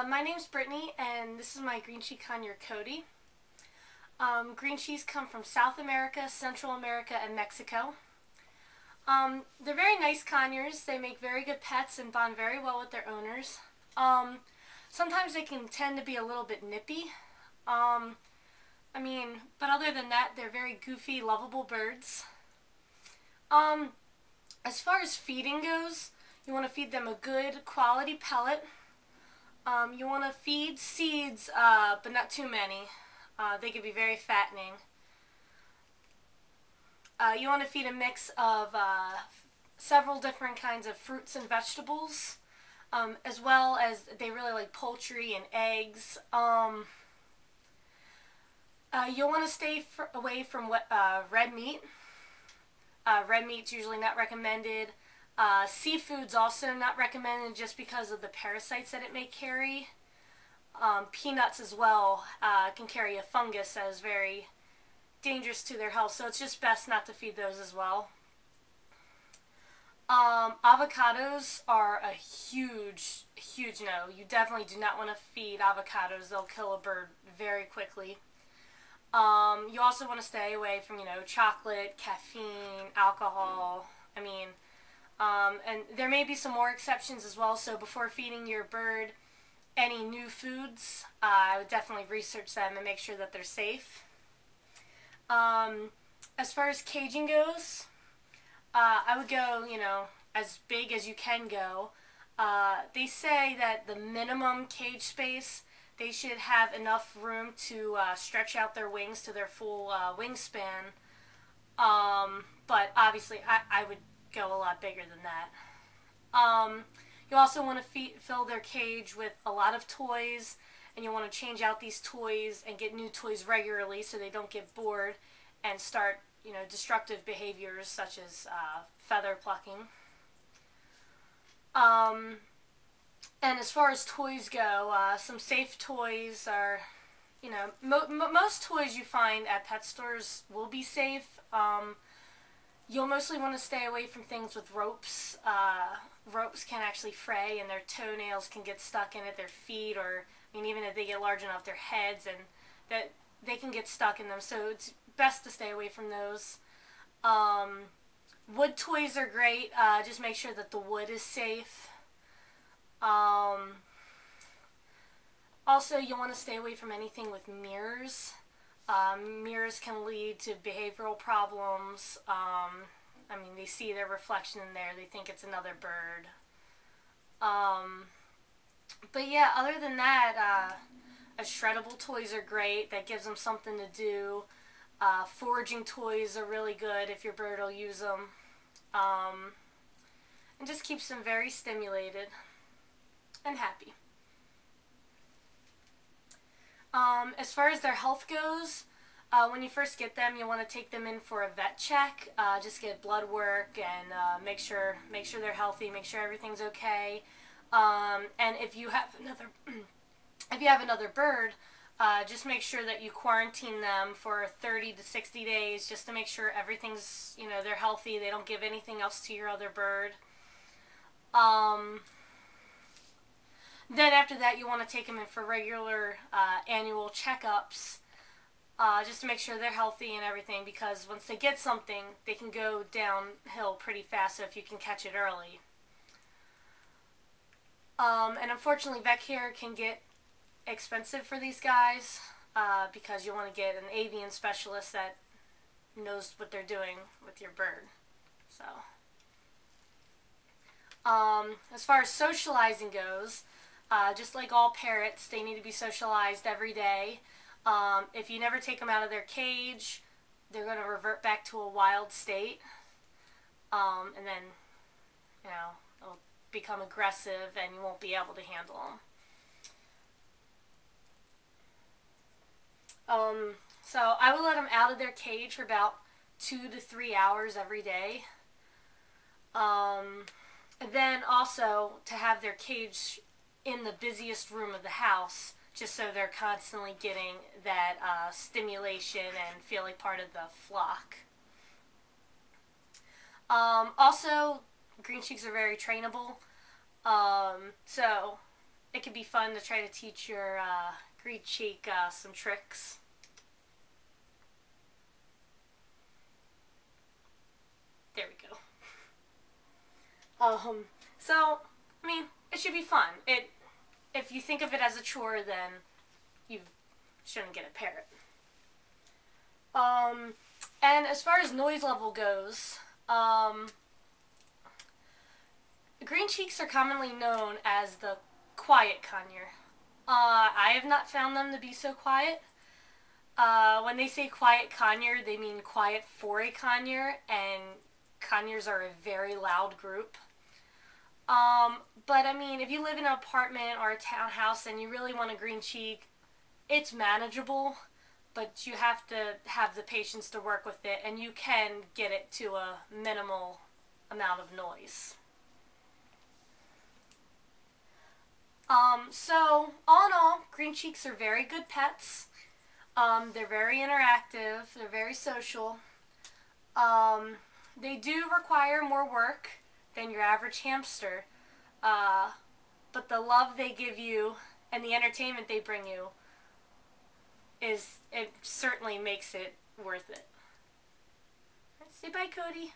My name's Brittany, and this is my green cheek conure Cody. Green cheeks come from South America, Central America, and Mexico. They're very nice conures. They make very good pets and bond very well with their owners. Sometimes they can tend to be a little bit nippy. But other than that, they're very goofy, lovable birds. As far as feeding goes, you want to feed them a good quality pellet. You want to feed seeds, but not too many. They can be very fattening. You want to feed a mix of several different kinds of fruits and vegetables, as well as they really like poultry and eggs. You'll want to stay away from red meat. Red meat's usually not recommended. Seafood's also not recommended just because of the parasites that it may carry. Peanuts as well can carry a fungus that is very dangerous to their health, so it's just best not to feed those as well. Avocados are a huge no. You definitely do not want to feed avocados. They'll kill a bird very quickly. You also want to stay away from, chocolate, caffeine, alcohol. And there may be some more exceptions as well, so before feeding your bird any new foods, I would definitely research them and make sure that they're safe. As far as caging goes, I would go, as big as you can go. They say that the minimum cage space, they should have enough room to stretch out their wings to their full wingspan. But obviously, I would go a lot bigger than that. You also want to fill their cage with a lot of toys, and you want to change out these toys and get new toys regularly so they don't get bored and start, destructive behaviors such as feather plucking. And as far as toys go, some safe toys are, most toys you find at pet stores will be safe. You'll mostly want to stay away from things with ropes. Ropes can actually fray and their toenails can get stuck in it, their feet, or even if they get large enough, their heads, and that they can get stuck in them, so it's best to stay away from those. Wood toys are great. Just make sure that the wood is safe. Also, you'll want to stay away from anything with mirrors. Mirrors can lead to behavioral problems. They see their reflection in there. They think it's another bird. But yeah, other than that, shreddable toys are great. That gives them something to do. Foraging toys are really good if your bird will use them. And just keeps them very stimulated and happy. As far as their health goes, when you first get them, you want to take them in for a vet check. Just get blood work and make sure they're healthy, make sure everything's okay. And if you have another bird, just make sure that you quarantine them for 30 to 60 days just to make sure everything's, they're healthy, they don't give anything else to your other bird. Then after that, you want to take them in for regular annual checkups just to make sure they're healthy and everything, because once they get something, they can go downhill pretty fast, so if you can catch it early. And unfortunately, vet care can get expensive for these guys because you want to get an avian specialist that knows what they're doing with your bird. So, as far as socializing goes, just like all parrots, they need to be socialized every day. If you never take them out of their cage, they're going to revert back to a wild state. And then, they'll become aggressive and you won't be able to handle them. So I would let them out of their cage for about 2 to 3 hours every day. And then also to have their cage in the busiest room of the house, just so they're constantly getting that stimulation and feel like part of the flock. Also, green cheeks are very trainable. So it could be fun to try to teach your green cheek some tricks. There we go. So, I mean, it should be fun. If you think of it as a chore, then you shouldn't get a parrot. And as far as noise level goes, green cheeks are commonly known as the quiet conure. I have not found them to be so quiet. When they say quiet conure, they mean quiet for a conure, and conures are a very loud group. But I mean, if you live in an apartment or a townhouse and you really want a green cheek, it's manageable, but you have to have the patience to work with it, and you can get it to a minimal amount of noise. So all in all, green cheeks are very good pets. They're very interactive. They're very social. They do require more work than your average hamster, but the love they give you and the entertainment they bring you it certainly makes it worth it. Say bye, Cody.